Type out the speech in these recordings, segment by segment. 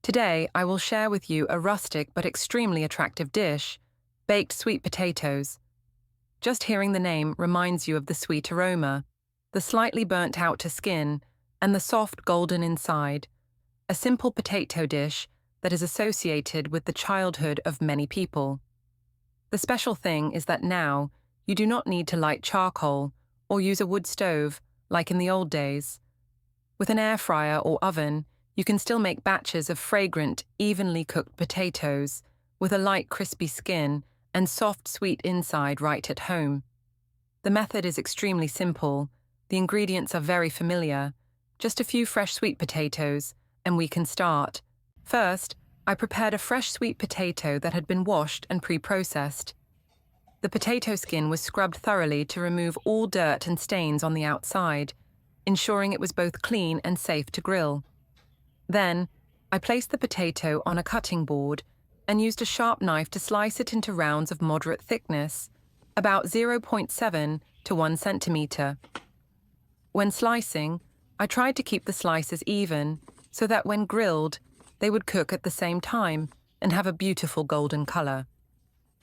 Today, I will share with you a rustic but extremely attractive dish, baked sweet potatoes. Just hearing the name reminds you of the sweet aroma, the slightly burnt outer skin, and the soft golden inside. A simple potato dish that is associated with the childhood of many people. The special thing is that now, you do not need to light charcoal or use a wood stove like in the old days. With an air fryer or oven, you can still make batches of fragrant, evenly cooked potatoes with a light crispy skin and soft sweet inside right at home. The method is extremely simple, the ingredients are very familiar, just a few fresh sweet potatoes, and we can start. First, I prepared a fresh sweet potato that had been washed and pre-processed. The potato skin was scrubbed thoroughly to remove all dirt and stains on the outside, ensuring it was both clean and safe to grill. Then, I placed the potato on a cutting board and used a sharp knife to slice it into rounds of moderate thickness, about 0.7 to 1 centimeter. When slicing, I tried to keep the slices even so that when grilled, they would cook at the same time and have a beautiful golden color.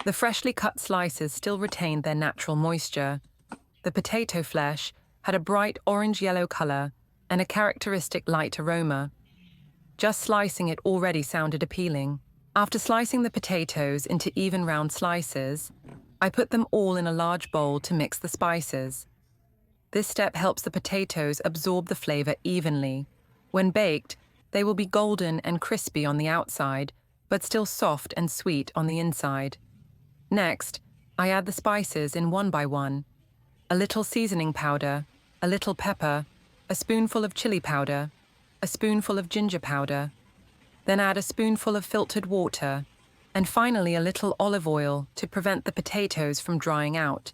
The freshly cut slices still retained their natural moisture. The potato flesh had a bright orange-yellow color and a characteristic light aroma. Just slicing it already sounded appealing. After slicing the potatoes into even round slices, I put them all in a large bowl to mix the spices. This step helps the potatoes absorb the flavor evenly. When baked, they will be golden and crispy on the outside, but still soft and sweet on the inside. Next, I add the spices in one by one. A little seasoning powder, a little pepper, a spoonful of chili powder, a spoonful of ginger powder. Then add a spoonful of filtered water, and finally a little olive oil to prevent the potatoes from drying out.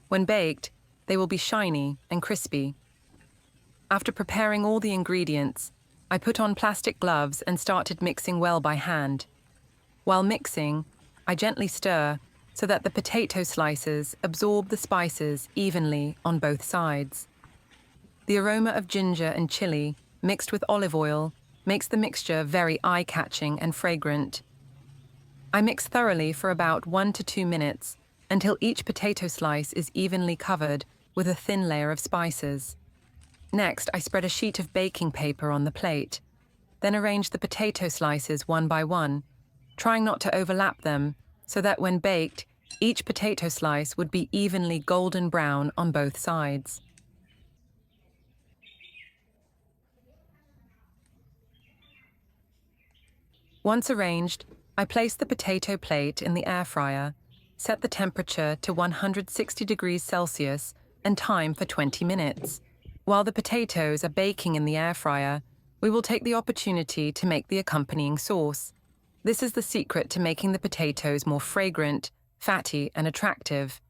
When baked, they will be shiny and crispy. After preparing all the ingredients, I put on plastic gloves and started mixing well by hand. While mixing, I gently stir so that the potato slices absorb the spices evenly on both sides. The aroma of ginger and chili, mixed with olive oil, makes the mixture very eye-catching and fragrant. I mix thoroughly for about 1 to 2 minutes until each potato slice is evenly covered with a thin layer of spices. Next, I spread a sheet of baking paper on the plate, then arrange the potato slices one by one, trying not to overlap them so that when baked, each potato slice would be evenly golden brown on both sides. Once arranged, I place the potato plate in the air fryer, set the temperature to 160 degrees Celsius and time for 20 minutes. While the potatoes are baking in the air fryer, we will take the opportunity to make the accompanying sauce. This is the secret to making the potatoes more fragrant, fatty, and attractive.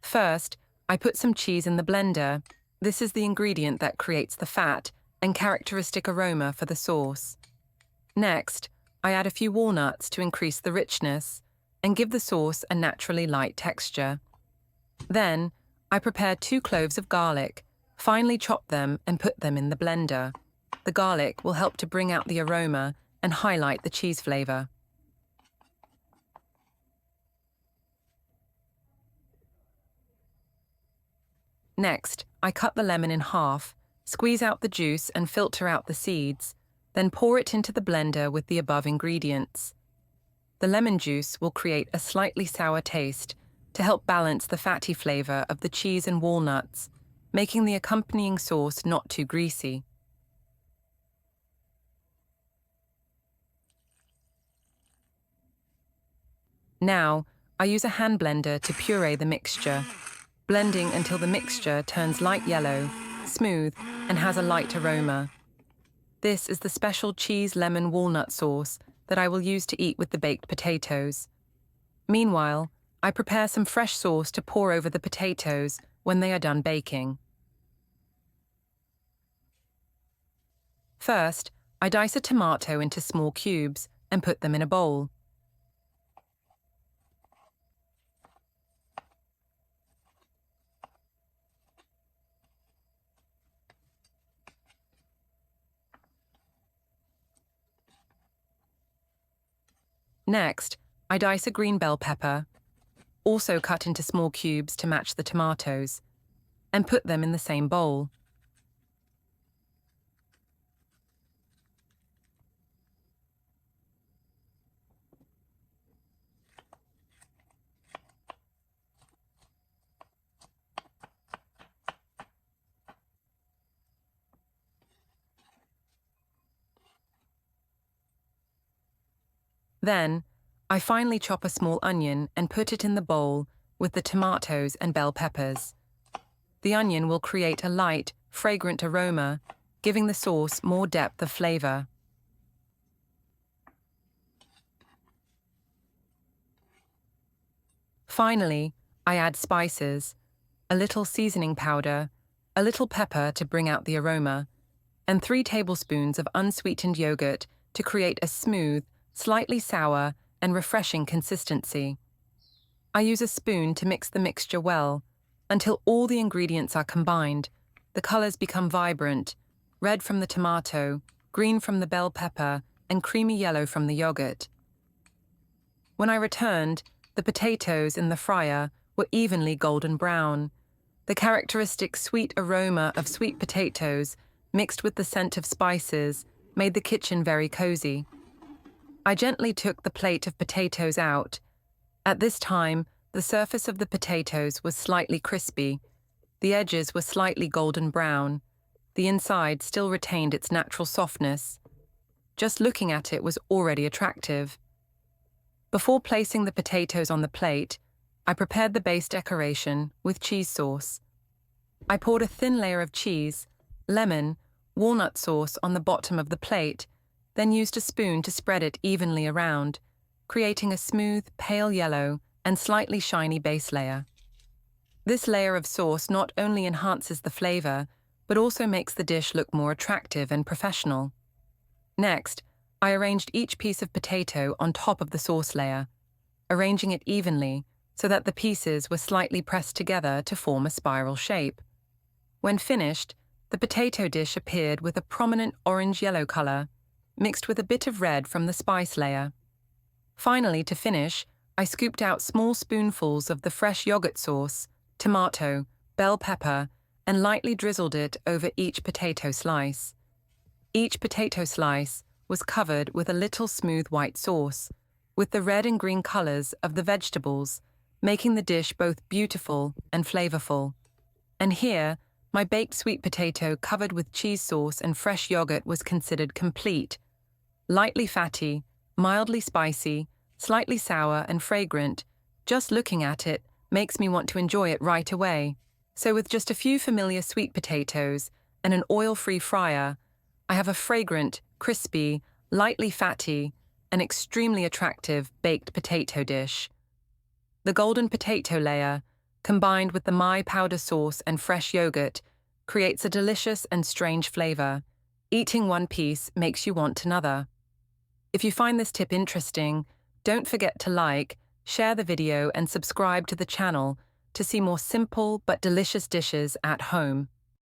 First, I put some cheese in the blender. This is the ingredient that creates the fat and characteristic aroma for the sauce. Next, I add a few walnuts to increase the richness and give the sauce a naturally light texture. Then, I prepare 2 cloves of garlic, finely chop them and put them in the blender. The garlic will help to bring out the aroma and highlight the cheese flavor. Next, I cut the lemon in half, squeeze out the juice and filter out the seeds, then pour it into the blender with the above ingredients. The lemon juice will create a slightly sour taste to help balance the fatty flavor of the cheese and walnuts, making the accompanying sauce not too greasy. Now, I use a hand blender to puree the mixture, blending until the mixture turns light yellow, smooth, and has a light aroma. This is the special cheese lemon walnut sauce that I will use to eat with the baked potatoes. Meanwhile, I prepare some fresh sauce to pour over the potatoes when they are done baking. First, I dice a tomato into small cubes and put them in a bowl. Next, I dice a green bell pepper, also cut into small cubes to match the tomatoes, and put them in the same bowl. Then, I finely chop a small onion and put it in the bowl with the tomatoes and bell peppers. The onion will create a light, fragrant aroma, giving the sauce more depth of flavor. Finally, I add spices, a little seasoning powder, a little pepper to bring out the aroma, and 3 tablespoons of unsweetened yogurt to create a smooth, slightly sour, and refreshing consistency. I use a spoon to mix the mixture well until all the ingredients are combined. The colors become vibrant, red from the tomato, green from the bell pepper, and creamy yellow from the yogurt. When I returned, the potatoes in the fryer were evenly golden brown. The characteristic sweet aroma of sweet potatoes mixed with the scent of spices made the kitchen very cozy. I gently took the plate of potatoes out. At this time, the surface of the potatoes was slightly crispy. The edges were slightly golden brown. The inside still retained its natural softness. Just looking at it was already attractive. Before placing the potatoes on the plate, I prepared the base decoration with cheese sauce. I poured a thin layer of cheese, lemon, walnut sauce on the bottom of the plate, then used a spoon to spread it evenly around, creating a smooth, pale yellow and slightly shiny base layer. This layer of sauce not only enhances the flavor, but also makes the dish look more attractive and professional. Next, I arranged each piece of potato on top of the sauce layer, arranging it evenly so that the pieces were slightly pressed together to form a spiral shape. When finished, the potato dish appeared with a prominent orange-yellow color, mixed with a bit of red from the spice layer. Finally, to finish, I scooped out small spoonfuls of the fresh yogurt sauce, tomato, bell pepper, and lightly drizzled it over each potato slice. Each potato slice was covered with a little smooth white sauce, with the red and green colors of the vegetables, making the dish both beautiful and flavorful. And here, my baked sweet potato covered with cheese sauce and fresh yogurt was considered complete. Lightly fatty, mildly spicy, slightly sour and fragrant, just looking at it makes me want to enjoy it right away. So with just a few familiar sweet potatoes and an oil-free fryer, I have a fragrant, crispy, lightly fatty, and extremely attractive baked potato dish. The golden potato layer, combined with the Maille powder sauce and fresh yogurt, creates a delicious and strange flavor. Eating one piece makes you want another. If you find this tip interesting, don't forget to like, share the video, and subscribe to the channel to see more simple but delicious dishes at home.